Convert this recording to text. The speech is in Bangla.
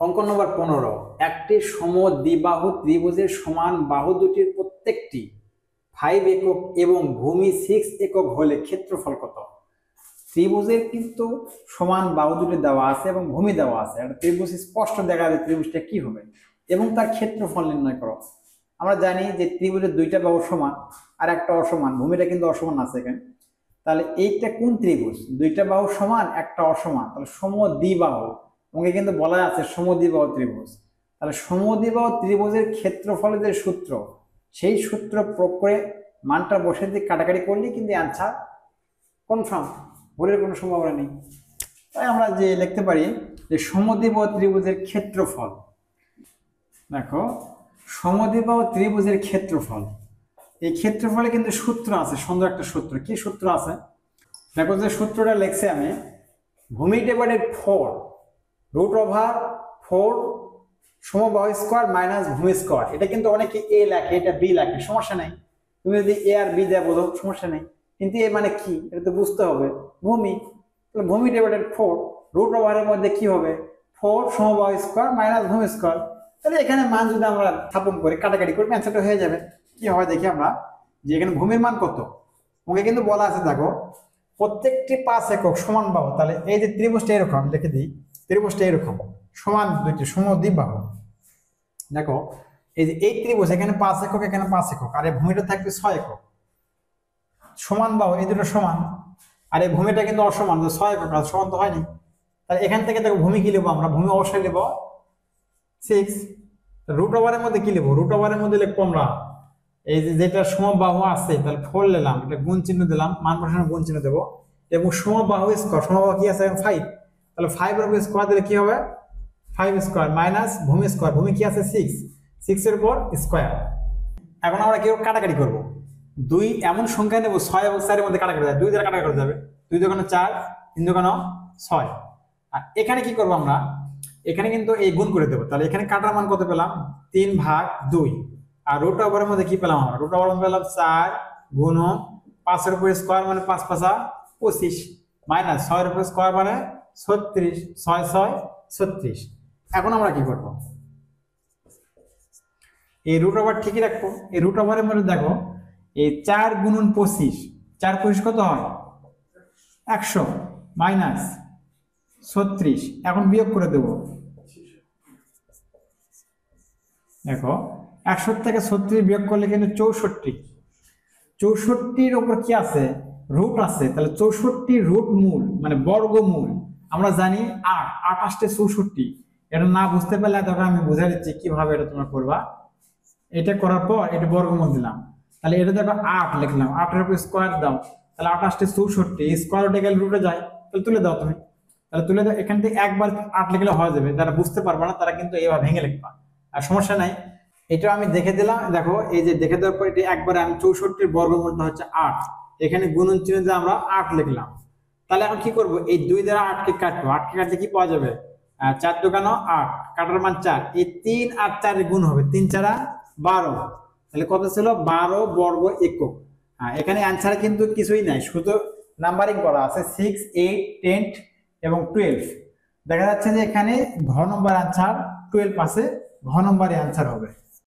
অঙ্ক নম্বর 15, একটি সমদ্বিবাহু ত্রিভুজের সমান বাহু দুটির প্রত্যেকটি 5 একক এবং ভূমি 6 একক হলে ক্ষেত্রফল কত? ত্রিভুজের কিন্তু সমান বাহু দুটি দেওয়া আছে এবং ভূমি দেওয়া আছে। একটা ত্রিভুজ স্পষ্ট দেখা যায় ত্রিভুজটা কি হবে এবং তার ক্ষেত্রফল নির্ণয় করো। আমরা জানি যে ত্রিভুজের দুইটা বাহু সমান আর একটা অসমান, ভূমিটা কিন্তু অসমান আছে এখানে। তাহলে এইটা কোন ত্রিভুজ? দুইটা বাহু সমান একটা অসমান, তাহলে সমদ্বিবাহু। ওকে কিন্তু বলা আছে সমদ্বিবাহু ত্রিভুজ। তাহলে সমদ্বিবাহু ত্রিভুজের ক্ষেত্রফলের যে সূত্র, সেই সূত্র প্রয়োগ করে মানটা বসে দিয়ে কাটাকাটি করলেই কিন্তু অ্যান্সার কনফার্ম, ভুলের কোনো সম্ভাবনা নেই। তাই আমরা যে লিখতে পারি যে সমদ্বিবাহু ত্রিভুজের ক্ষেত্রফল, দেখো সমদ্বিবাহু ত্রিভুজের ক্ষেত্রফল, এই ক্ষেত্রফলে কিন্তু সূত্র আছে, সুন্দর একটা সূত্র। কি সূত্র আছে দেখো, যে সূত্রটা লিখছি আমি, ভূমি ডিভাইডেড 4 √4 সমবাহু স্কোয়ার মাইনাস ভূমি স্কোয়ার। এটা কিন্তু অনেকে এ লেখে, এটা বি লেখে, সমস্যা নেই। তুমি যদি এ আর বি দেয় বোঝো, সমস্যা নেই। কিন্তু এ মানে কি এটা তো বুঝতে হবে, ভূমি। তাহলে ভূমি ডিভাইডেড 4 √এর মধ্যে কি হবে 4 সমবাহু স্কোয়ার মাইনাস ভূমি স্কোয়ার। তাহলে এখানে মান যদি আমরা স্থাপন করি, কাটাকাটি করি, অ্যান্সারটা হয়ে যাবে। কি হয় দেখি আমরা, যে এখানে ভূমির মান কত, ওকে কিন্তু বলা আছে দেখো প্রত্যেকটি 5 একক সমান বাহু। তাহলে এই যে ত্রিভুজটা এরকম লিখে দিই, ত্রিভুজটা এরকম সমান দুইটি সমদ্বিবাহু। দেখো এই যে এই ত্রিভুজ, এখানে 5 একক, এখানে 5 একক, আর এই ভূমিটা থাকবে 6 একক। সমান বাহু এই দুটো সমান, আর এই ভূমিটা কিন্তু অসমান, 6 একক আর সমান তো হয়নি। তাহলে এখান থেকে দেখো ভূমি কি নেবো আমরা, ভূমি অবশ্যই নেবো 6। √এর মধ্যে কি নেবো, √এর মধ্যে লিখবো আমরা এই যে যেটা সমবাহু আছে, তাহলে 4 নিলাম, এটা গুণ চিহ্ন দিলাম, মান বসানোর গুণ চিহ্ন দেবো, এবং সমবাহু স্কোয়ার, সমবাহু কি আছে 5, তাহলে 5 এর উপর স্কোয়ার দিলে কি হবে 5 স্কোয়ার মাইনাস ভূমি স্কোয়ার, ভূমি কি আছে 6 এর উপর স্কোয়ার। এখন আমরা কি কাটাকাটি করবো, দুই এমন সংখ্যা নেবো 6 এবং 4 এর মধ্যে কাটাকাটি যায়, 2 দ্বারা কাটাকাটি করা যাবে, 2 দোকানে 4, 3 দোকানে 6। আর এখানে কি করবো আমরা, এখানে কিন্তু এই গুণ করে দেবো। তাহলে এখানে কাটার মান কত পেলাম 3/2। আর √এর মধ্যে কি পেলাম আমরা, √এর মধ্যে পেলাম 4 গুণন 5 এর উপর স্কোয়ার মানে 5 5 25 মাইনাস 6 এর উপর স্কোয়ার মানে 36, 6 6 36। এখন আমরা কি করব, এই √, ঠিকই রাখবো। এই √এর মধ্যে দেখো এই 4 গুণন 25, 4 25 কত হয় 100 মাইনাস 36। এখন বিয়োগ করে দেবো, দেখো 100 থেকে 36 বিয়োগ করলে কিন্তু 64। 64-র উপর কি আছে রুট আছে, তাহলে 64 রুট মূল মানে বর্গমূল। আমরা জানি 8, 28 64। এটা না বুঝতে পারলে তখন আমি বুঝাই দিচ্ছি কিভাবে এটা তোমরা করবা। এটা করার পর এটা বর্গমূল দিলাম, তাহলে এটা দেখো 8 লিখলাম, 8 এর উপর স্কোয়ার দাও, তাহলে 28 64 স্কোয়ার উঠে গেলে রুটে যায়, তাহলে তুলে দাও তুমি। তাহলে তুলে দাও, এখান থেকে একবার 8 লিখলে হয়ে যাবে। যারা বুঝতে পারবে না তারা কিন্তু এইভাবে ভেঙে লিখবা, আর সমস্যা নাই। এটা আমি দেখে দিলাম, দেখো এই যে দেখে দেওয়ার পর এটা একবারে আমি 64 বর্গমূলটা হচ্ছে 8, এখানে গুণন চিহ্ন দিয়ে আমরা 8 লিখলাম। তাহলে এখন কি করব, এই 2 দ্বারা 8 কে কাটবো, 8 কে কাটলে কি পাওয়া যাবে 4 দোকানো 8, কাটার মান 4, এই 3 আর 4 এর গুণ হবে 3 4 12। তাহলে কত ছিল 12 বর্গ একক। এখানে অ্যান্সার কিন্তু কিছুই নাই, শুধু নাম্বারিং করা আছে 6 8 10 এবং 12। দেখা যাচ্ছে যে এখানে ঘ নম্বর অ্যান্সার 12 আছে, ঘ নম্বরে অ্যান্সার হবে।